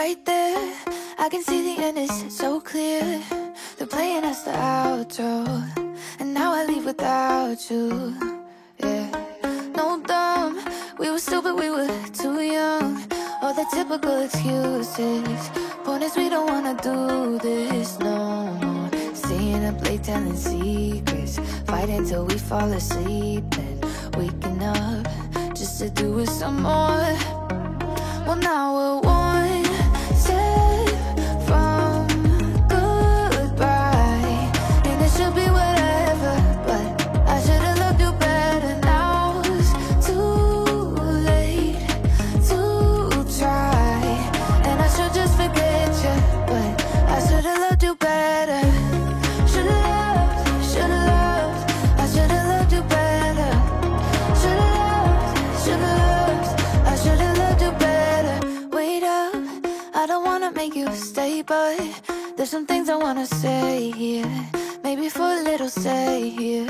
Right there, I can see the end is so clear. They're playing us the outro, and now I leave without you. Yeah, no dumb, we were stupid, we were too young. All the typical excuses. Point is we don't wanna do this no more. Staying up late telling secrets, fighting till we fall asleep, then waking up just to do it some more. Well, now we're one step from goodbye, and it should be whatever, but I should've loved you better. Now it's too late to try, and I should just forget you, but I should've loved you better. Should've loved, I should've loved you better. Should've loved, I should've loved you better. Wait up, I don't wanna make you stay, but there's some things I wanna say here. Maybe for a little stay here.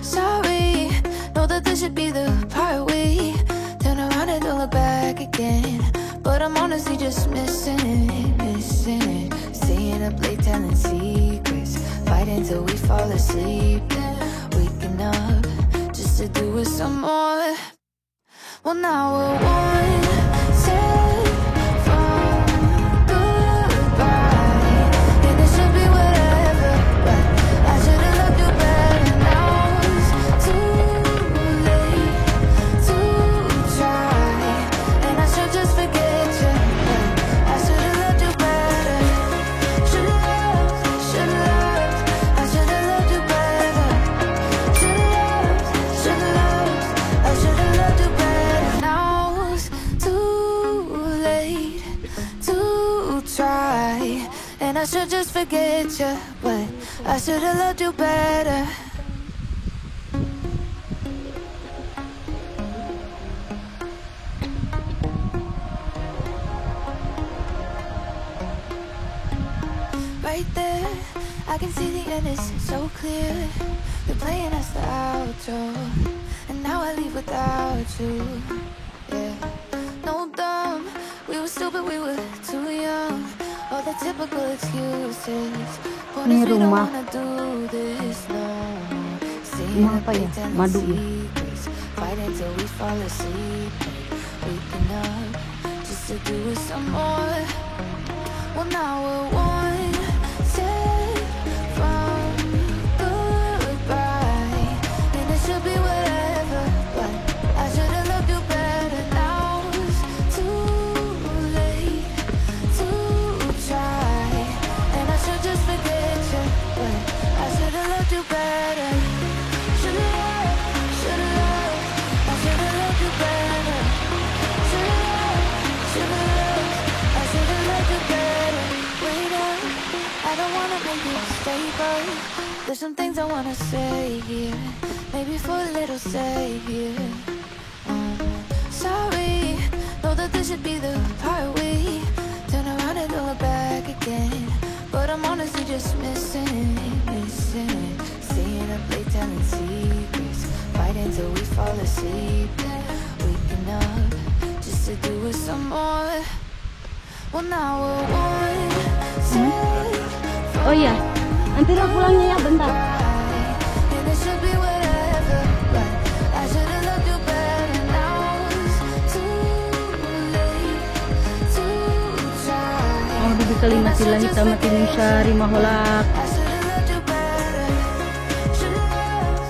Sorry, know that this should be the part we turn around and don't look back again, but I'm honestly just missing it, missing it. Staying up late telling secrets, fighting till we fall asleep, then waking up just to do it some more. Well, now we're one step from goodbye, and it should be whatever, but I should've loved you better. Now it's too late to try, and I should just forget you, but I should've loved you better. Should've loved, I should've loved you better. Should've loved, I should've loved you better. Now it's too late to try, and I should just forget you, but I should've loved you better. Right there, I can see the end is so clear. They're playing us the outro, and now I leave without you. Yeah, no dumb, we were stupid, we were too young. All the typical excuses. Point is we don't wanna do this no more. Staying up late telling secrets, fighting till we fall asleep, waking up just to do it some more. Well, now we're one step from goodbye, and it should be whatever, but I should've loved you better. Now it's too late to try, and I should just forget you, but I should've loved you better. Should've loved, I should've loved you better. Should've loved, I should've loved you better. Wait up, I don't wanna make you stay, but there's some things I wanna say here. Maybe for a little stay here. Sorry, know that this should be the part we turn around and don't look back again, but I'm honestly just missing it, missing it. Staying up late telling secrets, fighting till we fall asleep, then waking up just to do it some more. Well, now we're one step Oh iya, nanti lo pulangnya ya bentar. and it should be whatever, but I should've loved you better. Now it's too late to try. Mau di kalimatillah tamat syari maholak. I should've loved you better. Should've loved,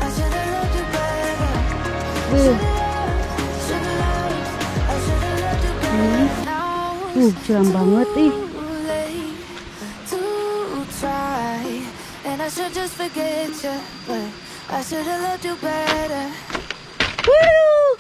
I should've loved you better. Wih, Should've loved, I should've loved you better. Now curam banget ih. too late to try, and I should just forget you, but I should've loved you better. Wuh.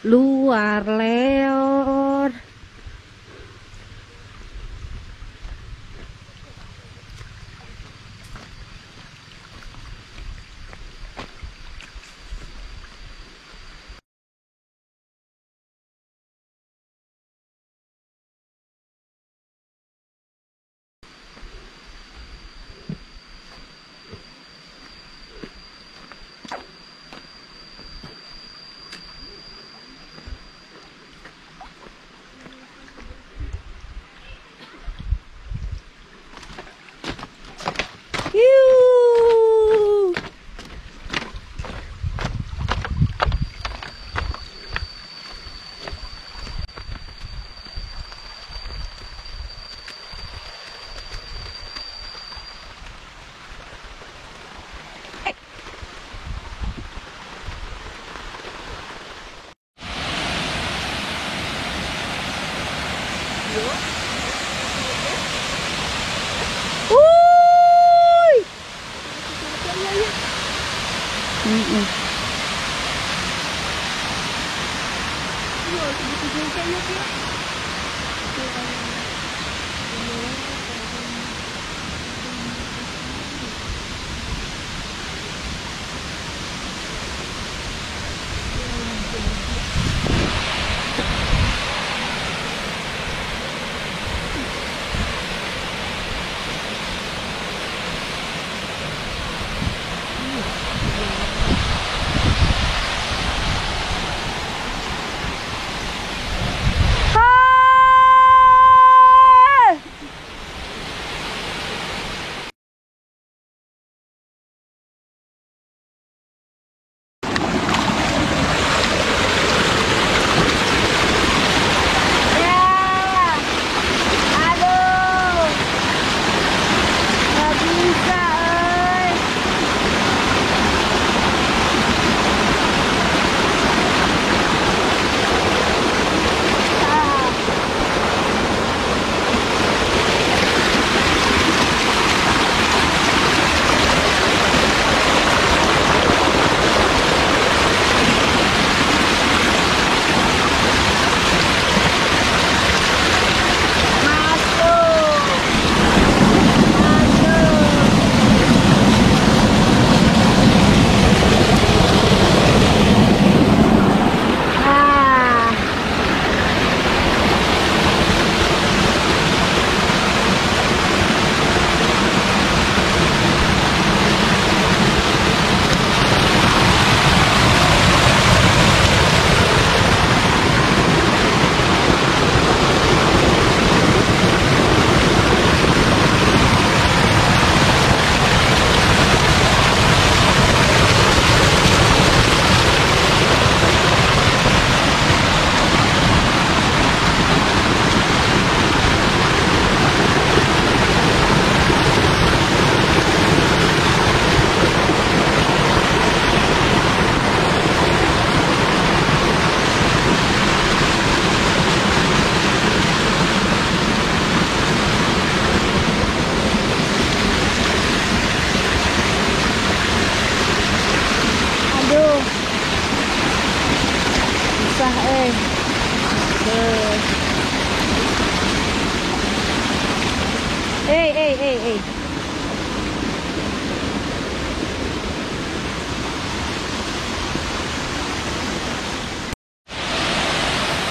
luar leor. Yuuu. Wuih. Mm-mm.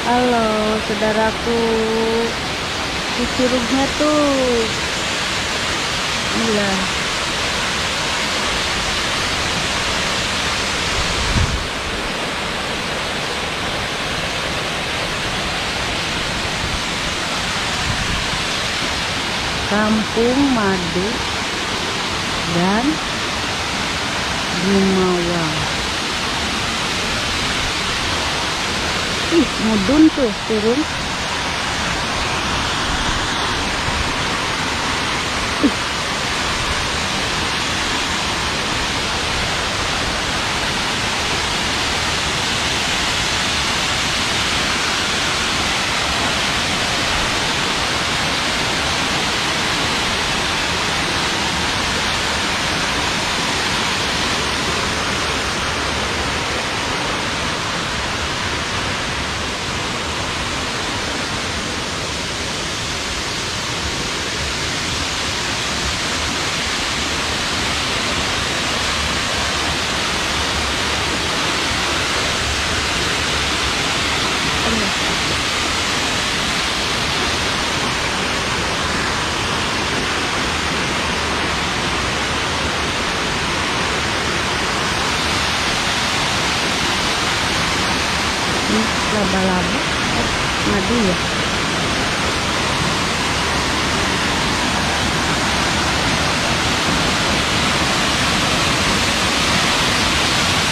Halo saudaraku, di curugnya tuh gila. Kampung Madu dan Gumawang. Ih, mudun tuh turun. Kalaba, madu ya.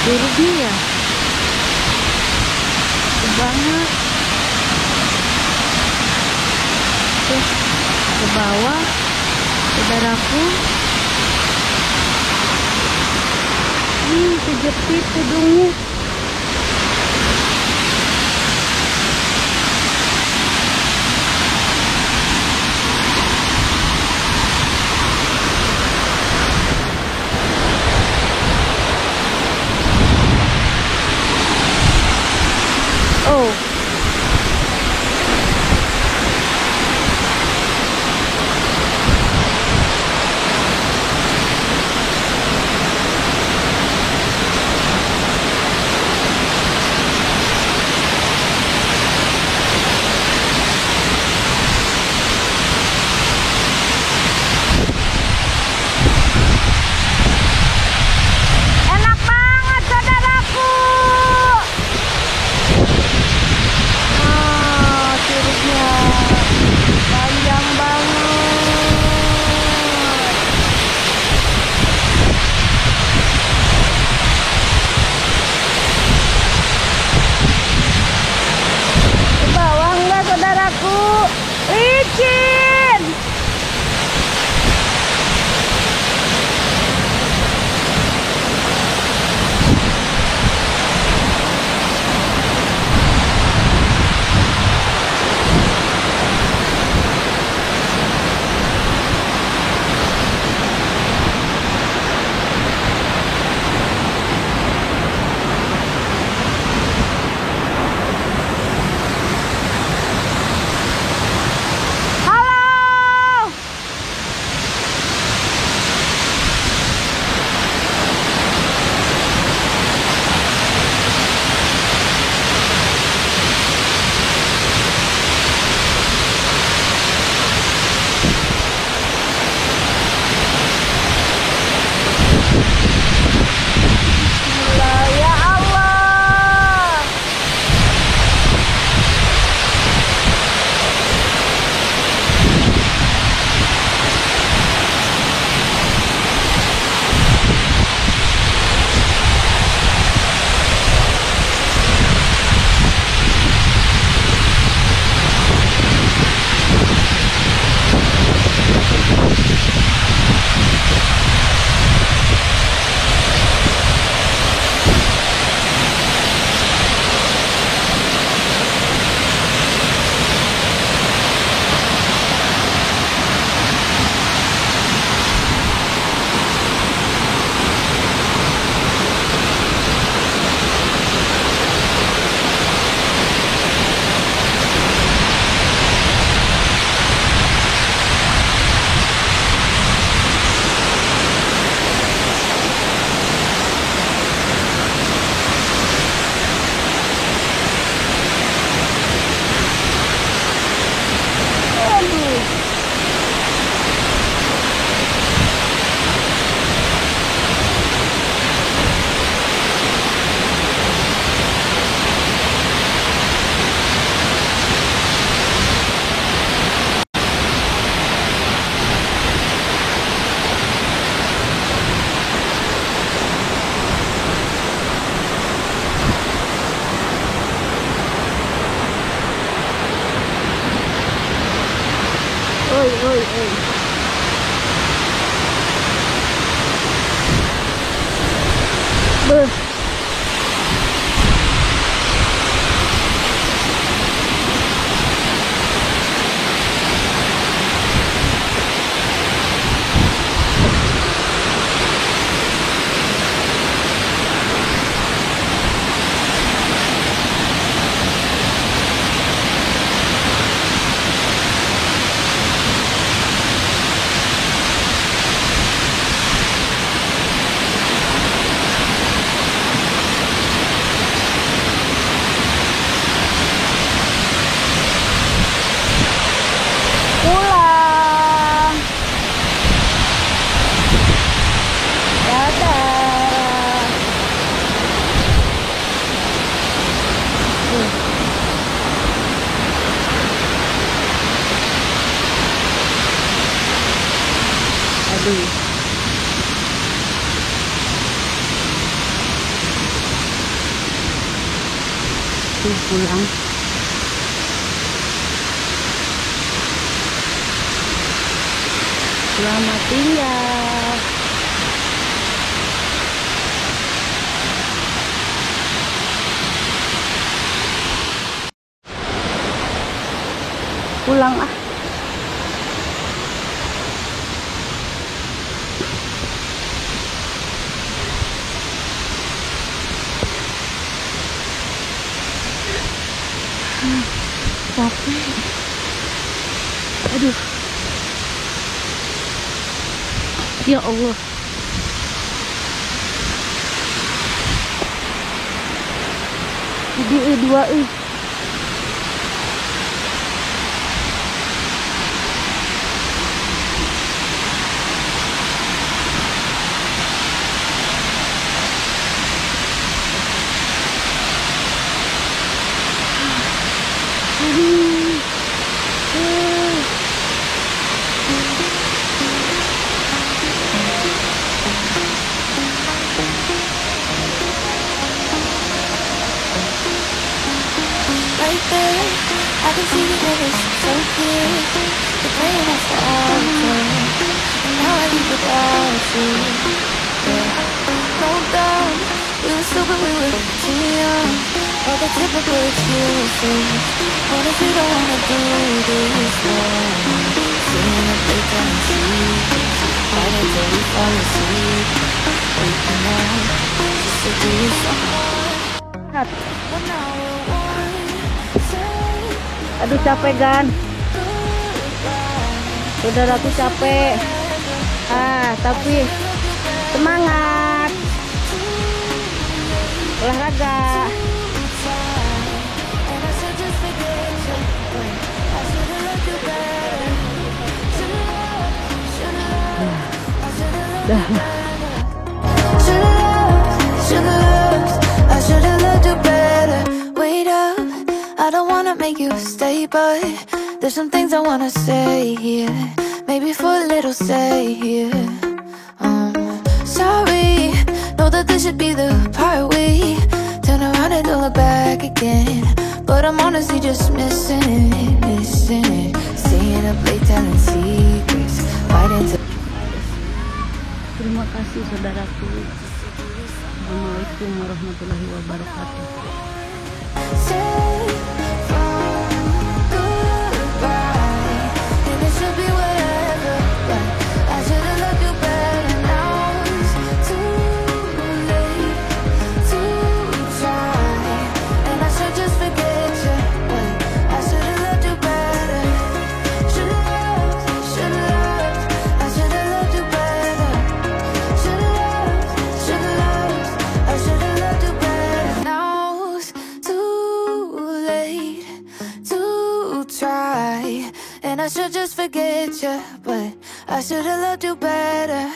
Durugnya ya, banget. Tuh, ke bawah, saudaraku. Kejepit hidungnya. Oh, Tuh. Tuh pulang. Selamat tinggal. Pulang ah. Capek. Aduh. Ya Allah. Jadi dua Right there, I can see the image so clear. You're playing us the outro, and now I leave without you. Yeah. No doubt, we were stupid, we were too young. All the typical excuses. What if we don't wanna do this wrong? Seeing the playtime secrets, right until we fall asleep. Waking up just to be with someone. But now we're one. Aduh capek Gan. Saudaraku capek. Tapi semangat. Olahraga. Dah. I don't wanna make you stay, but there's some things I wanna say here. Maybe for a little stay here. Sorry, know that this should be the part we turn around and don't look back again. But I'm honestly just missing it. Staying up late telling secrets, fighting to. Terima kasih saudaraku. Assalamualaikum warahmatullahi wabarakatuh. I should just forget you, but I should've loved you better.